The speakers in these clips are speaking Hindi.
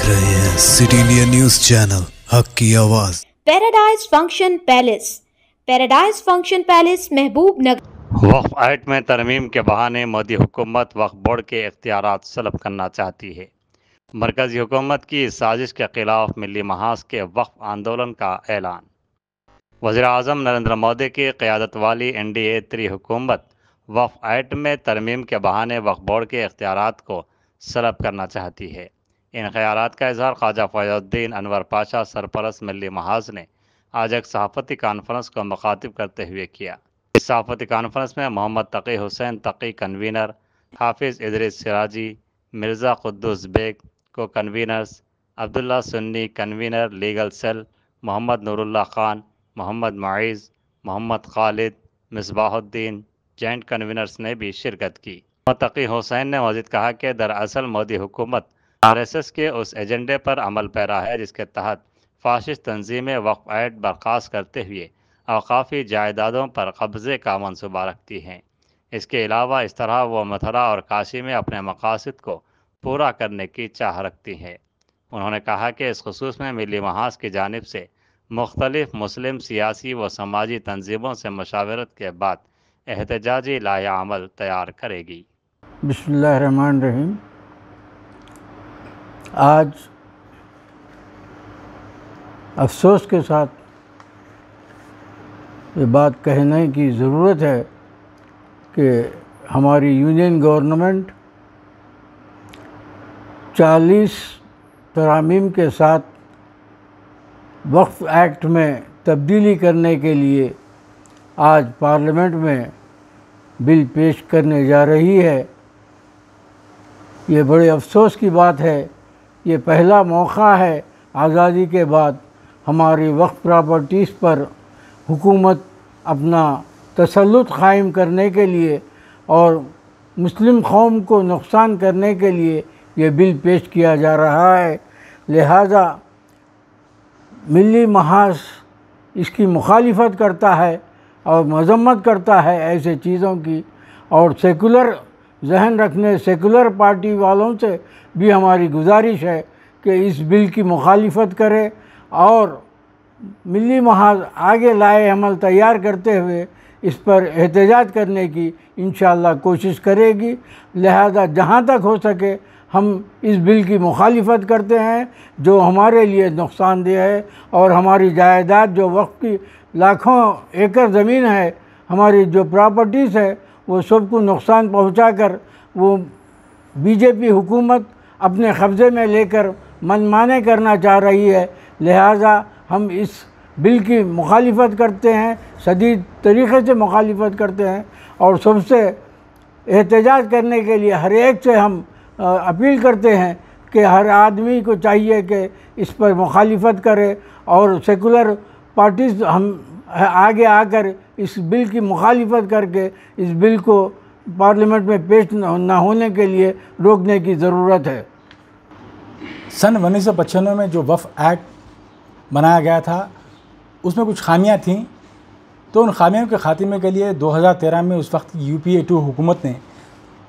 रहे हैं सिटी इंडिया न्यूज चैनल हक की आवाज। पैराडाइज फंक्शन पैलेस महबूब नगर। वक्फ एक्ट में तरमीम के बहाने मोदी हुकूमत वक्फ बोर्ड के इख्तियारात सलब करना चाहती है। मरकजी हुकूमत की इस साजिश के खिलाफ मिली महाज के वक्फ आंदोलन का ऐलान। वज़ीर-ए-आज़म नरेंद्र मोदी की क़यादत वाली NDA 3 हुकूमत वक्फ एक्ट में तरमीम के बहाने वक्फ बोर्ड के इख्तियारात को सलब करना चाहती है। इन ख़यालात का इज़हार ख्वाजा फ़ैज़ुद्दीन अनवर पाशा सरपरस्त मिली महाज ने आज एक सहाफ़ती कॉन्फ्रेंस को मुखातिब करते हुए किया। इस सहाफ़ती कॉन्फ्रेंस में मोहम्मद तकी हुसैन तकी कन्वीनर, हाफिज़ इदरीस सिराजी, मिर्ज़ा कुद्दूस बेग को conveners, Abdullah Sunni convener legal cell, Mohammed Noorullah Khan, Mohammed Muiz, Mohammed Khalid, Misbahuddin joint conveners ने भी शिरकत की। मोहम्मद तकी हुसैन ने मज़ीद कहा कि दरअसल मोदी हुकूमत RSS के उस एजेंडे पर अमल पैरा है जिसके तहत फाशिस्ट तंजीमें वक्फ एक्ट बर्खास्त करते हुए अवकाफ़ी जायदादों पर कब्ज़े का मनसूबा रखती हैं। इसके अलावा इस तरह वो मथुरा और काशी में अपने मकासद को पूरा करने की चाह रखती हैं। उन्होंने कहा कि इस खुसूस में मिली महाज की जानिब से मुख्तलिफ मुस्लिम सियासी व समाजी तंजीमों से मशावरत के बाद एहतजाजी लाया अमल तैयार करेगी। बिस्मिल्लाहिर्रहमानिर्रहीम। आज अफसोस के साथ ये बात कहने की ज़रूरत है कि हमारी यूनियन गवर्नमेंट 40 तरामीम के साथ वक्फ एक्ट में तब्दीली करने के लिए आज पार्लियामेंट में बिल पेश करने जा रही है। ये बड़े अफसोस की बात है। ये पहला मौका है आज़ादी के बाद हमारी वक्फ प्रॉपर्टीज़ पर हुकूमत अपना तसल्लुत कायम करने के लिए और मुस्लिम कौम को नुकसान करने के लिए ये बिल पेश किया जा रहा है। लिहाजा मिली महाज इसकी मुखालिफत करता है और मजम्मत करता है ऐसे चीज़ों की, और सेकुलर जहन रखने सेकुलर पार्टी वालों से भी हमारी गुजारिश है कि इस बिल की मुखालिफत करे और मिली महाज आगे लाए अमल तैयार करते हुए इस पर एहतजाज करने की इंशाअल्लाह कोशिश करेगी। लिहाजा जहाँ तक हो सके हम इस बिल की मुखालिफत करते हैं जो हमारे लिए नुकसानदेह है, और हमारी जायदाद जो वक्फ की लाखों एकड़ ज़मीन है, हमारी जो प्रॉपर्टीज़ है, वो सबको नुकसान पहुंचाकर वो बीजेपी हुकूमत अपने कब्ज़े में लेकर मनमाने करना चाह रही है। लिहाजा हम इस बिल की मुखालिफत करते हैं, शदीद तरीक़े से मुखालिफत करते हैं, और सबसे एहतजाज करने के लिए हर एक से हम अपील करते हैं कि हर आदमी को चाहिए कि इस पर मुखालिफत करे, और सेकुलर पार्टीज़ हम आगे आकर इस बिल की मुखालिफत करके इस बिल को पार्लियामेंट में पेश न होने के लिए रोकने की ज़रूरत है। सन 1995 में जो वक्फ एक्ट बनाया गया था उसमें कुछ खामियां थीं, तो उन खामियों के खात्मे के लिए 2013 में उस वक्त की UPA 2 हुकूमत ने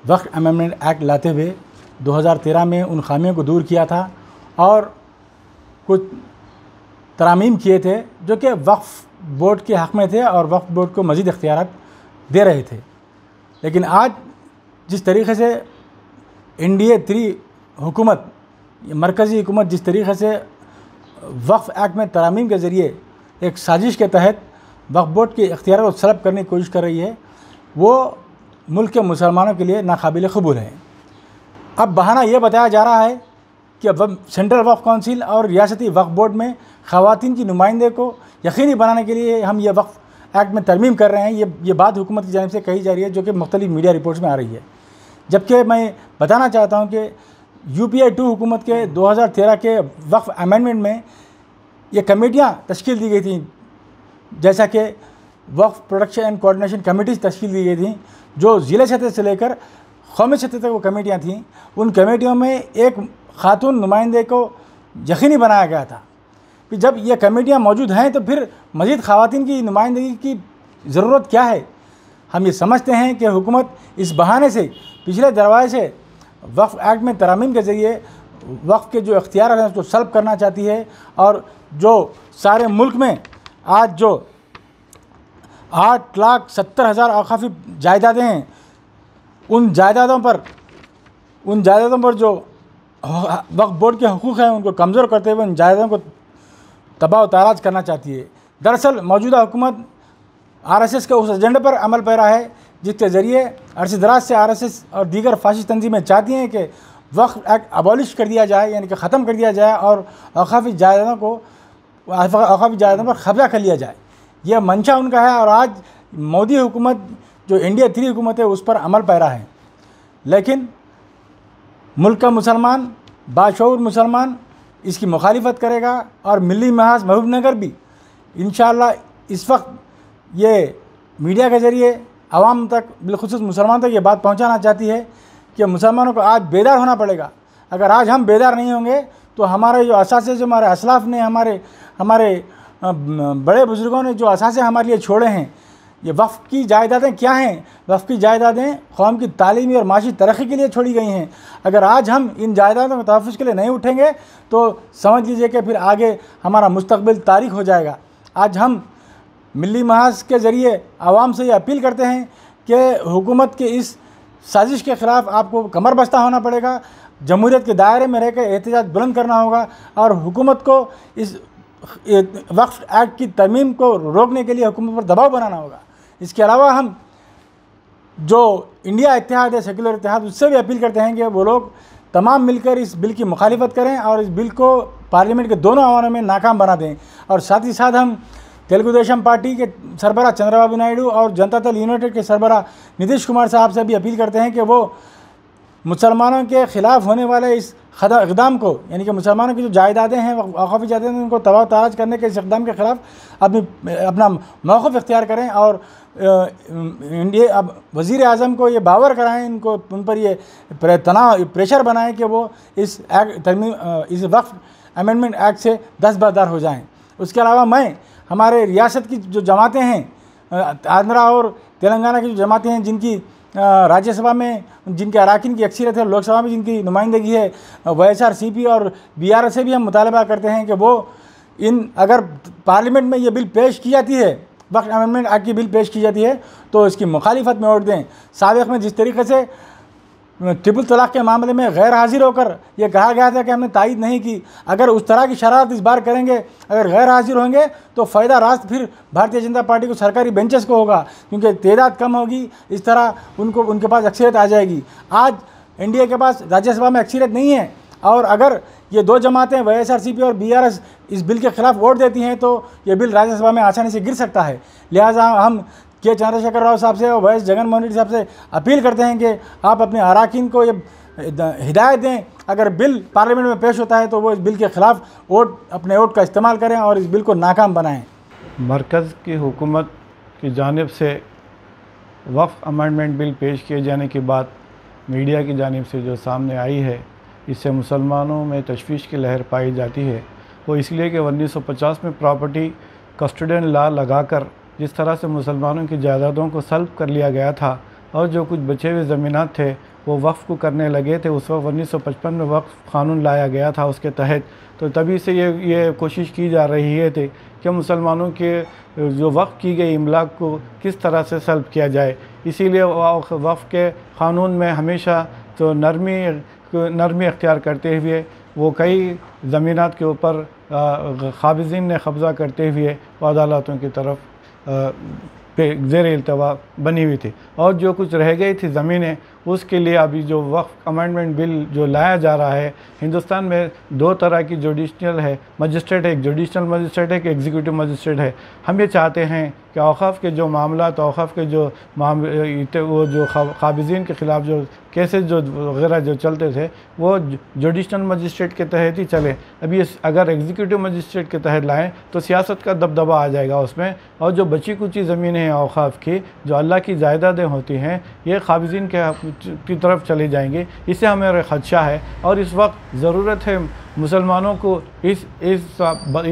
वक्फ अमेंडमेंट एक्ट लाते हुए 2013 में उन खामियों को दूर किया था और कुछ तरामीम किए थे जो कि वक्फ बोर्ड के हक़ में थे और वक्फ बोर्ड को मज़ीद इख्तियारात दे रहे थे। लेकिन आज जिस तरीक़े से NDA 3 हुकूमत, मरकज़ी हुकूमत जिस तरीक़े से वक्फ एक्ट में तरामीम के ज़रिए एक साजिश के तहत वक्फ बोर्ड के इख्तियार को सलब करने की कोशिश कर रही है, वो मुल्क के मुसलमानों के लिए नाकाबिल क़बूल है। अब बहाना ये बताया जा रहा है कि अब सेंट्रल वक्फ काउंसिल और रियासती वक्फ बोर्ड में ख़वातीन की नुमाइंदे को यकीनी बनाने के लिए हम ये वक्फ एक्ट में तरमीम कर रहे हैं। ये बात हुकूमत की जानिब से कही जा रही है जो कि मुख्तलिफ मीडिया रिपोर्ट्स में आ रही है। जबकि मैं बताना चाहता हूँ कि UPA 2 हुकूमत के 2013 के वक्फ अमेंडमेंट में ये कमेटियाँ तश्कील दी गई थी, जैसा कि वक्फ प्रोटेक्शन एंड कोऑर्डिनेशन कमेटीज़ तश्कील दी गई थी जो ज़िला सतह से लेकर कौमी सतह तक वो कमेटियाँ थीं। उन कमेटियों में एक खातून नुमाइंदे को यकीनी बनाया गया था कि जब ये कमेटियाँ मौजूद हैं तो फिर मज़ीद ख़वातीन की नुमाइंदगी की ज़रूरत क्या है। हम ये समझते हैं कि हुकूमत इस बहाने से पिछले दरवाजे से वक्फ एक्ट में तरामीम के ज़रिए वक्फ के जो इख्तियार हैं उसको सल्ब करना चाहती है। और जो सारे मुल्क में आज जो 8,70,000 औकाफ़ी जायदादें हैं, उन जायदादों पर जो वक्फ बोर्ड के हुकूक़ हैं उनको कमज़ोर करते हुए उन जायदादों को तबाह ताराज करना चाहती है। दरअसल मौजूदा हुकूमत RSS के उस एजेंडे पर अमल पैरा है जिसके ज़रिए अरसे दराज से RSS और दीगर फाशिस्ट तंजीमें चाहती हैं कि वक्फ एक्ट अबॉलिश कर दिया जाए, यानी कि ख़त्म कर दिया जाए और औकाफ़ी जायदादों पर कब्जा कर लिया जाए। यह मंशा उनका है और आज मोदी हुकूमत जो इंडिया 3 हुकूमत है उस पर अमल पैरा है। लेकिन मुल्क का मुसलमान, बाशऊर मुसलमान इसकी मुखालिफत करेगा और मिली महाज महबूबनगर भी इंशाअल्लाह इस वक्त ये मीडिया के ज़रिए आवाम तक, बिलखुसूस मुसलमान तक ये बात पहुंचाना चाहती है कि मुसलमानों को आज बेदार होना पड़ेगा। अगर आज हम बेदार नहीं होंगे तो हमारे जो असासे, जो हमारे असलाफ ने, हमारे बड़े बुज़ुर्गों ने जो असासे हमारे लिए छोड़े हैं, ये वक्फ की जायदादें क्या हैं? वक्फ की जायदादें कौम की तालीमी और माशी तरक्की के लिए छोड़ी गई हैं। अगर आज हम इन जायदादों के तहफ़्फ़ुज़ के लिए नहीं उठेंगे तो समझ लीजिए कि फिर आगे हमारा मुस्तक़बिल तारीख हो जाएगा। आज हम मिली महाज के ज़रिए आवाम से ये अपील करते हैं कि हुकूमत की इस साजिश के ख़िलाफ़ आपको कमर बस्ता होना पड़ेगा, जमहूरियत के दायरे में रहकर एहतजाज बुलंद करना होगा और हुकूमत को इस वक्फ एक्ट की तरमीम को रोकने के लिए हुकूमत पर दबाव बनाना होगा। इसके अलावा हम जो इंडिया इत्तेहाद है, सेकुलर इत्तेहाद, उससे भी अपील करते हैं कि वो लोग तमाम मिलकर इस बिल की मुखालिफत करें और इस बिल को पार्लियामेंट के दोनों आवानों में नाकाम बना दें। और साथ ही साथ हम तेलुगु देशम पार्टी के सरबरा चंद्रबाबू नायडू और जनता दल यूनाइटेड के सरबरा नीतीश कुमार साहब से भी अपील करते हैं कि वो मुसलमानों के ख़िलाफ़ होने वाले इस इक़दाम को, यानी कि मुसलमानों की जो जायदादें हैं, औकाफ़ी जायदादें, उनको तबाह ताराज करने के इस इक़दाम के ख़िलाफ़ अपना मौक़िफ़ इख्तियार करें और इंडिया अब वज़ीर आज़म को ये बावर कराएं, इनको उन पर ये प्रेशर बनाएं कि वो इस वक्फ अमेंडमेंट एक्ट से दस्तबरदार हो जाएं। उसके अलावा मैं हमारे रियासत की जो जमातें हैं, आंध्रा और तेलंगाना की जो जमातें हैं, जिनकी राज्यसभा में जिनके अराकीन की अक्सरियत है, लोकसभा में जिनकी नुमाइंदगी है, YSRCP और BRS से भी हम मुतालबा करते हैं कि वो अगर पार्लियामेंट में ये बिल पेश की जाती है, वक्फ अमेंडमेंट एक्ट की बिल पेश की जाती है, तो इसकी मुखालिफत में वोट दें। साबिक़ में जिस तरीके से ट्रिपल तलाक़ के मामले में गैर हाजिर होकर यह कहा गया था कि हमने तायद नहीं की, अगर उस तरह की शरारत इस बार करेंगे, अगर गैर हाजिर होंगे तो फ़ायदा रास्त फिर भारतीय जनता पार्टी को, सरकारी बेंचेस को होगा, क्योंकि तादाद कम होगी, इस तरह उनके पास अक्सरियत आ जाएगी। आज इंडिया के पास राज्यसभा में अक्सरियत नहीं है और अगर ये 2 जमातें YSRCP और BRS इस बिल के ख़िलाफ़ वोट देती हैं तो ये बिल राज्यसभा में आसानी से गिर सकता है। लिहाजा हम के चंद्रशेखर राव साहब से और YS जगनमोहन रेड्डी साहब से अपील करते हैं कि आप अपने अराकीन को ये हिदायत दें, अगर बिल पार्लियामेंट में पेश होता है तो वो इस बिल के ख़िलाफ़ अपने वोट का इस्तेमाल करें और इस बिल को नाकाम बनाएं। मरकज़ की हुकूमत की जानिब से वक्फ अमेंडमेंट बिल पेश किए जाने के बाद मीडिया की जानिब से जो सामने आई है, इससे मुसलमानों में तशवीश की लहर पाई जाती है। वो इसलिए कि 1950 में प्रॉपर्टी कस्टोडियन लॉ लगाकर जिस तरह से मुसलमानों की जायदादों को सल्ब कर लिया गया था और जो कुछ बचे हुए ज़मीनात थे वो वक्फ़ को करने लगे थे। उस वक्त 1955 में वक्फ़ क़ानून लाया गया था उसके तहत, तो तभी से ये कोशिश की जा रही है थी कि मुसलमानों के जो वक्फ़ की गई इमलाक को किस तरह से सल्ब किया जाए। इसीलिए वक्फ़ के क़ानून में हमेशा तो नरमी अख्तियार करते हुए वो कई ज़मीनात के ऊपर क़ाबिज़ीन ने कब्ज़ा करते हुए अदालतों की तरफ ज़ेर इल्तवा बनी हुई थी और जो कुछ रह गई थी ज़मीनें, उसके लिए अभी जो वक्फ अमेंडमेंट बिल जो लाया जा रहा है, हिंदुस्तान में 2 तरह की जुडिशल है मजिस्ट्रेट है, एक जुडिशल मजिस्ट्रेट है, एक एग्जीक्यूटिव मजिस्ट्रेट है। हम ये चाहते हैं कि औक़ाफ़ के जो मामलात, औक़ाफ़ के जो वो जो क़ाबिज़ीन के ख़िलाफ़ जो केसेस जो वगैरह जो चलते थे वो जुडिशल मजिस्ट्रेट के तहत ही चले। अभी अगर एग्जीक्यूटिव मजिस्ट्रेट के तहत लाएँ तो सियासत का दबदबा आ जाएगा उसमें, और जो बची कुची ज़मीनें हैं औक़ाफ़ की, जो अल्लाह की जायदादें होती हैं, ये क़ाबिज़ीन के की तरफ चले जाएंगे। इससे हमें खदशा है और इस वक्त ज़रूरत है मुसलमानों को इस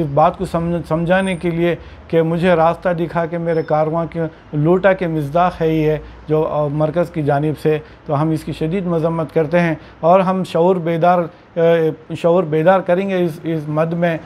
बात को समझाने के लिए कि मुझे रास्ता दिखा के मेरे कारवां के लूटा के मिज़दाक़ है ही है जो मरकज़ की जानिब से। तो हम इसकी शदीद मज़म्मत करते हैं और हम शऊर बेदार करेंगे इस मद में।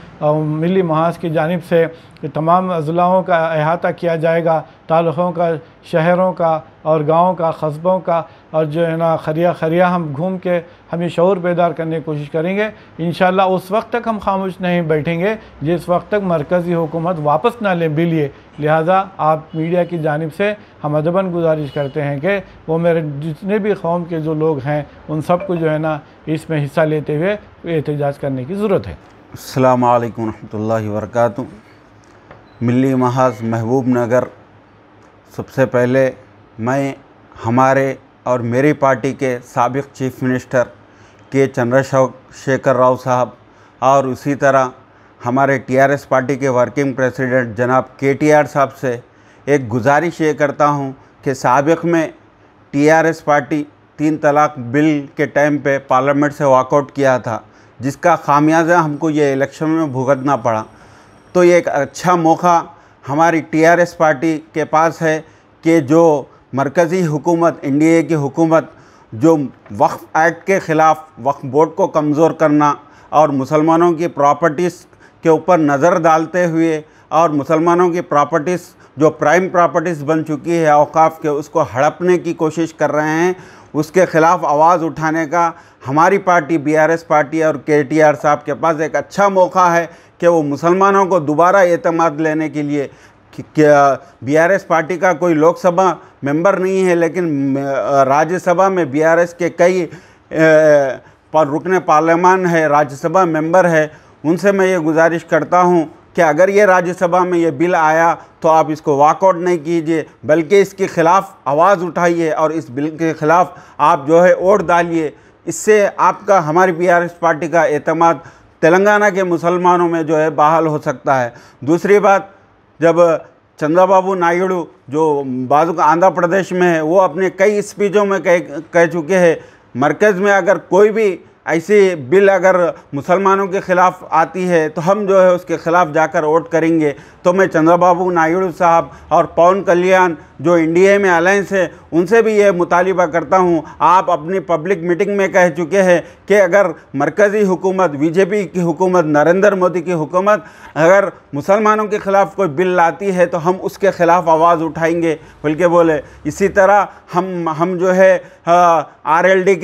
मिली महाज की जानिब से तमाम अज़लाओं का अहाता किया जाएगा, तालुक़ों का, शहरों का और गाँव का, कस्बों का, और जो है ना खरिया हम घूम के हम ये शऊर बेदार करने की कोशिश करेंगे। इंशाअल्लाह उस वक्त तक हम खामोश नहीं बैठेंगे जिस वक्त तक मरकज़ी हुकूमत वापस ना ले बिल ये। लिहाजा आप मीडिया की जानिब से हम अदबन गुजारिश करते हैं कि वो मेरे जितने भी कौम के जो लोग हैं उन सब को जो है ना इसमें हिस्सा लेते हुए एहतजाज करने की ज़रूरत है। अस्सलामु अलैकुम रहमतुल्लाहि व बरकातुहू। मिली महाज महबूब नगर, सबसे पहले मैं हमारे और मेरी पार्टी के साबिक़ चीफ मिनिस्टर के चंद्रशेखर राव साहब और उसी तरह हमारे टीआरएस पार्टी के वर्किंग प्रेसिडेंट जनाब केटीआर साहब से एक गुजारिश ये करता हूँ कि साबिक़ में टीआरएस पार्टी 3 तलाक बिल के टाइम पे पार्लियामेंट से वॉकआउट किया था, जिसका खामियाजा हमको ये इलेक्शन में भुगतना पड़ा। तो ये एक अच्छा मौका हमारी टीआरएस पार्टी के पास है कि जो मरकज़ी हुकूमत, एनडीए की हुकूमत जो वक्फ़ एक्ट के ख़िलाफ़ वक्फ़ बोर्ड को कमज़ोर करना और मुसलमानों की प्रॉपर्टीज़ के ऊपर नज़र डालते हुए और मुसलमानों की प्रॉपर्टीज़ जो प्राइम प्रॉपर्टीज़ बन चुकी है औक़ाफ़ के, उसको हड़पने की कोशिश कर रहे हैं, उसके ख़िलाफ़ आवाज़ उठाने का हमारी पार्टी बीआरएस पार्टी और केटीआर साहब के पास एक अच्छा मौका है कि वो मुसलमानों को दोबारा एतमाद लेने के लिए। बीआरएस पार्टी का कोई लोकसभा मेंबर नहीं है, लेकिन राज्यसभा में बीआरएस के कई रुकने पार्लियामान है, राज्यसभा मेंबर है। उनसे मैं ये गुजारिश करता हूँ कि अगर ये राज्यसभा में ये बिल आया तो आप इसको वॉकआउट नहीं कीजिए, बल्कि इसके ख़िलाफ़ आवाज़ उठाइए और इस बिल के ख़िलाफ़ आप जो है वोट डालिए। इससे आपका, हमारी बीआरएस पार्टी का एतमाद तेलंगाना के मुसलमानों में जो है बहाल हो सकता है। दूसरी बात, जब चंद्रबाबू नायडू जो बाजू आंध्र प्रदेश में है, वो अपने कई स्पीचों में कह चुके हैं मरकज़ में अगर कोई भी ऐसी बिल अगर मुसलमानों के ख़िलाफ़ आती है तो हम जो है उसके ख़िलाफ़ जाकर वोट करेंगे। तो मैं चंद्रबाबू नायडू साहब और पवन कल्याण जो एनडीए में अलायंस है उनसे भी ये मुतालिबा करता हूँ। आप अपनी पब्लिक मीटिंग में कह चुके हैं कि अगर मरकज़ी हुकूमत, बीजेपी की हुकूमत, नरेंद्र मोदी की हुकूमत अगर मुसलमानों के ख़िलाफ़ कोई बिल लाती है तो हम उसके ख़िलाफ़ आवाज़ उठाएंगे, बल्कि बोले। इसी तरह हम जो है आरएलडी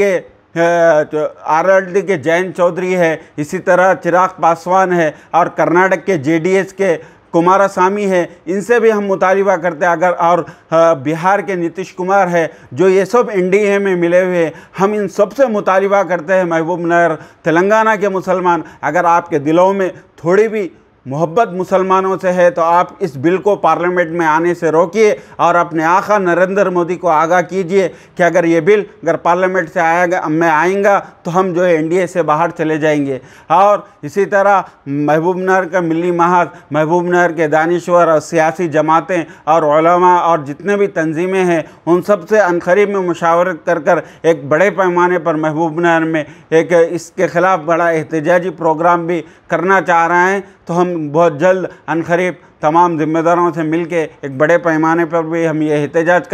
के जयंत चौधरी है, इसी तरह चिराग पासवान है और कर्नाटक के जेडीएस के कुमारस्वामी है, इनसे भी हम मुतालिबा करते हैं। अगर और बिहार के नीतीश कुमार है जो ये सब एनडीए में मिले हुए, हम इन सब से मुतालिबा करते हैं। महबूब नगर तेलंगाना के मुसलमान, अगर आपके दिलों में थोड़ी भी मोहब्बत मुसलमानों से है तो आप इस बिल को पार्लियामेंट में आने से रोकिए और अपने आका नरेंद्र मोदी को आगाह कीजिए कि अगर ये बिल अगर पार्लियामेंट से आएगा तो हम जो है एनडीए से बाहर चले जाएंगे। और इसी तरह महबूबनगर का मिली महाज, महबूबनगर के दानिश्वर और सियासी जमातें और उलमा और जितने भी तंजीमें हैं उन सब से अनकरीब में मुशावरत कर एक बड़े पैमाने पर महबूबनगर में एक इसके ख़िलाफ़ बड़ा एहतजाजी प्रोग्राम भी करना चाह रहे हैं। तो हम बहुत जल्द अनकरीब तमाम ज़िम्मेदारों से मिलके एक बड़े पैमाने पर भी हम ये एहतजाज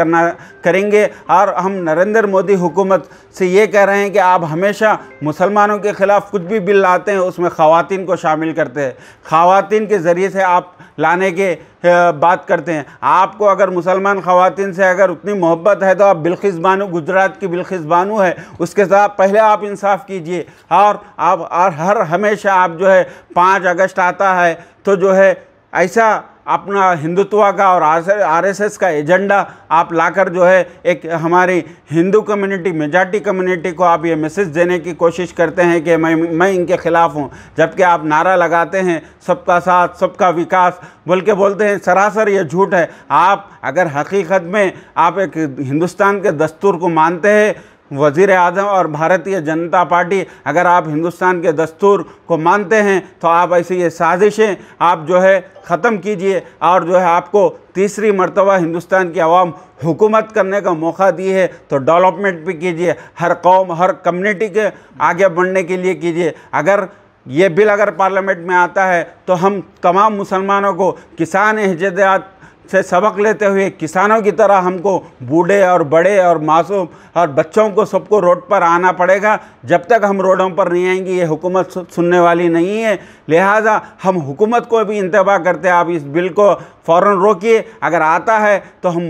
करेंगे। और हम नरेंद्र मोदी हुकूमत से ये कह रहे हैं कि आप हमेशा मुसलमानों के ख़िलाफ़ कुछ भी बिल लाते हैं उसमें ख़वातीन को शामिल करते हैं, ख़वातीन के ज़रिए से आप लाने के बात करते हैं। आपको अगर मुसलमान ख़वातीन से अगर उतनी मोहब्बत है तो आप बिल्किस बानो, गुजरात की बिल्किस बानो है, उसके साथ पहले आप इंसाफ कीजिए। और आप हर हमेशा आप जो है 5 अगस्त आता है तो जो है ऐसा अपना हिंदुत्व का और आरएसएस का एजेंडा आप लाकर जो है एक हमारी हिंदू कम्युनिटी, मेजॉरिटी कम्युनिटी को आप ये मैसेज देने की कोशिश करते हैं कि मैं इनके ख़िलाफ़ हूँ, जबकि आप नारा लगाते हैं सबका साथ सबका विकास, बल्कि बोलते हैं सरासर ये झूठ है। आप अगर हकीकत में आप एक हिंदुस्तान के दस्तूर को मानते हैं वज़ीर आज़म और भारतीय जनता पार्टी, अगर आप हिंदुस्तान के दस्तूर को मानते हैं तो आप ऐसी ये साजिशें आप जो है ख़त्म कीजिए और जो है आपको तीसरी मर्तबा हिंदुस्तान की आवाम हुकूमत करने का मौका दी है तो डेवलपमेंट भी कीजिए, हर कौम हर कम्युनिटी के आगे बढ़ने के लिए कीजिए। अगर ये बिल अगर पार्लियामेंट में आता है तो हम तमाम मुसलमानों को किसान इज्तिहाद से सबक लेते हुए किसानों की तरह हमको बूढ़े और बड़े और मासूम और बच्चों को सबको रोड पर आना पड़ेगा। जब तक हम रोडों पर नहीं आएंगे ये हुकूमत सुनने वाली नहीं है। लिहाजा हम हुकूमत को भी इंतबा करते हैं, आप इस बिल को फ़ौरन रोकिए। अगर आता है तो हम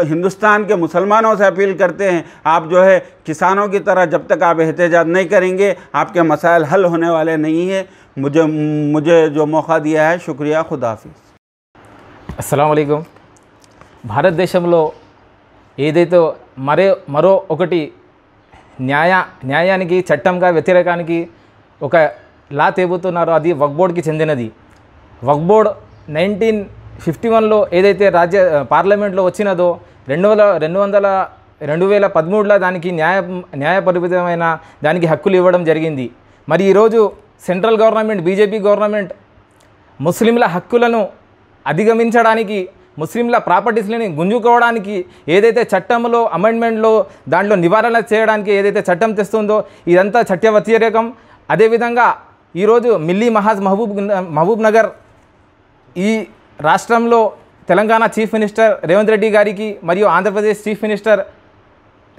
हिंदुस्तान के मुसलमानों से अपील करते हैं, आप जो है किसानों की तरह जब तक आप एहतजाज नहीं करेंगे आपके मसाइल हल होने वाले नहीं है। मुझे जो मौका दिया है शुक्रिया, खुदा हाफिज़। అస్సలాము అలైకుం। భారతదేశంలో ఏదైతే మరో ఒకటి న్యాయానికి చట్టంగా వ్యతిరేకానికి ఒక లా తేబోతున్నారో అది వక్ఫ్ బోర్డ్కి చెందినది। వక్ఫ్ బోర్డ్ 1951లో ఏదైతే పార్లమెంట్లో వచ్చినదో 2013లో దానికి న్యాయపరిమితమైన దానికి హక్కులు ఇవ్వడం జరిగింది। మరి ఈరోజు సెంట్రల్ గవర్నమెంట్ బీజేపీ గవర్నమెంట్ ముస్లింల హక్కులను అధిగమించడానికి ముస్లింల ప్రాపర్టీస్ని గుంజుకోవడానికి ఏదైతే చట్టంలో అమెండ్మెంట్లో దాంట్లో నివారణ చేయడానికి ఏదైతే చట్టం తెస్తుందో ఇదంతా చట్ట వ్యతిరేకం। అదేవిధంగా ఈరోజు మిల్లీ మహాజ్ మహబూబ్ నగర్ ఈ రాష్ట్రంలో తెలంగాణ చీఫ్ మినిస్టర్ రేవంత్ రెడ్డి గారికి మరియు ఆంధ్రప్రదేశ్ చీఫ్ మినిస్టర్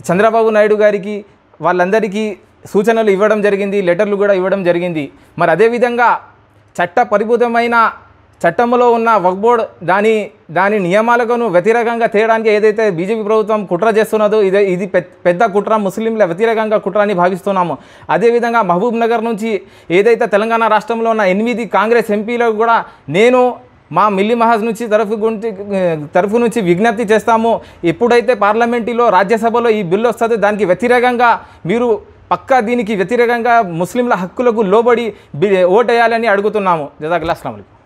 చంద్రబాబు నాయుడు గారికి వాళ్ళందరికీ సూచనలు ఇవ్వడం జరిగింది, లెటర్లు కూడా ఇవ్వడం జరిగింది। మరి అదేవిధంగా చట్ట పరిపూర్ణమైన చట్టంలో ఉన్న వక్ఫ్ బోర్డ్ దాని నియమాలను వ్యతిరేకంగా తేయడానికి ఏదైతే బీజేపీ ప్రభుత్వం కుట్ర చేస్తున్నదో ఇది పెద్ద కుట్ర, ముస్లింల వ్యతిరేకంగా కుట్ర అని భావిస్తున్నాము। అదేవిధంగా మహబూబ్ నగర్ నుంచి ఏదైతే తెలంగాణ రాష్ట్రంలో ఉన్న 8 కాంగ్రెస్ ఎంపీలకు కూడా నేను మా మిల్లీ మహాజ్ నుంచి తరఫు నుంచి విజ్ఞప్తి చేస్తాము, ఎప్పుడైతే పార్లమెంటులో రాజ్యసభలో ఈ బిల్లు వస్తుందో దానికి వ్యతిరేకంగా మీరు పక్కా దీనికి వ్యతిరేకంగా ముస్లింల హక్కులకు లోబడి ఓటేయాలని అడుగుతున్నాము। జజాకల్లాహ్, అస్సలాము అలైకుం।